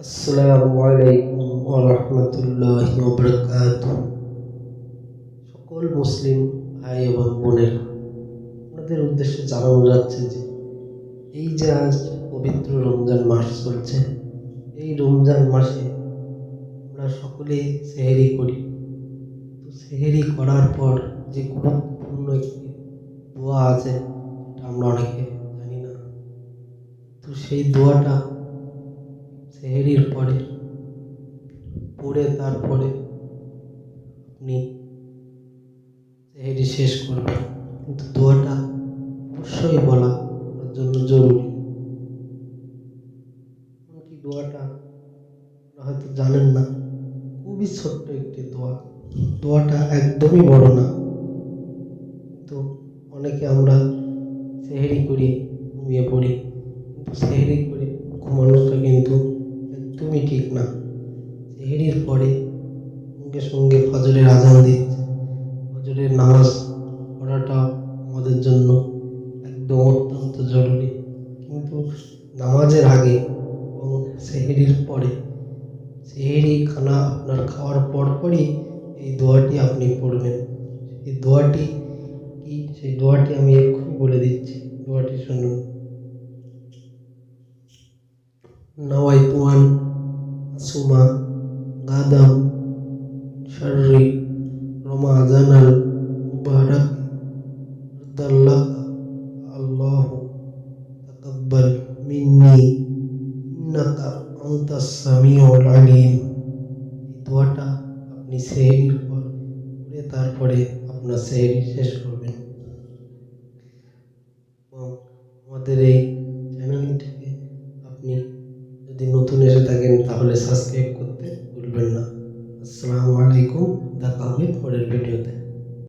আসসালামু আলাইকুম ওয়া রাহমাতুল্লাহি ওয়া বারাকাতুহু। সকল মুসলিম ভাই এবং বোনেরা, আপনাদের উদ্দেশ্যে জানানো যাচ্ছে যে এই যে আজ পবিত্র রমজান মাস চলছে, এই রমজান মাসে আমরা সকলেই সেহরি করি। তো সেহরি করার পর যে গুরুত্বপূর্ণ একটি দোয়া আছে, সেটা আমরা অনেকে জানি না। তো সেই দোয়াটা সেহরির পরে পড়ে তারপরে আপনি সেহরি শেষ করবেন। কিন্তু দোয়াটা অবশ্যই বলা আপনার জন্য জরুরি। এমনকি দোয়াটা আপনারা হয়তো জানেন না, খুবই ছোট্ট একটি দোয়া। দোয়াটা একদমই বড় না, কিন্তু অনেকে আমরা সেহরি করি, ঘুমিয়ে পড়ি। কিন্তু সেহরি করে ঘুমানোটা কিন্তু একদমই ঠিক না। সেহরির পরে সঙ্গে সঙ্গে ফজরের আজান দিচ্ছে, ফজরের নামাজ পড়াটা আমাদের জন্য একদম অত্যন্ত জরুরি। কিন্তু নামাজের আগে এবং সেহরির পরে, সেহরি খানা আপনার খাওয়ার পরপরই এই দোয়াটি আপনি পড়বেন। এই দোয়াটি কি, সেই দোয়াটি আমি এক্ষুনি বলে দিচ্ছি। দোয়াটি শুনুন। নাওয়াইতু আন আসুমা গাদাম শাররি রমাজানাল মুবারাক আরদাল্লাকা আল্লাহু তাকাব্বাল মিন্নি ইন্নাকা আনতাস সামিউল আলিম। এই দোয়াটা আপনি সেহরির পর পড়ে তারপরে আপনার সেহরি শেষ করবেন। এবং আমাদের এই চ্যানেলটিকে আপনি যদি নতুন এসে থাকেন তাহলে সাবস্ক্রাইব করতে ভুলবেন না। আসসালামু আলাইকুম, দেখা হবে পরের ভিডিওতে।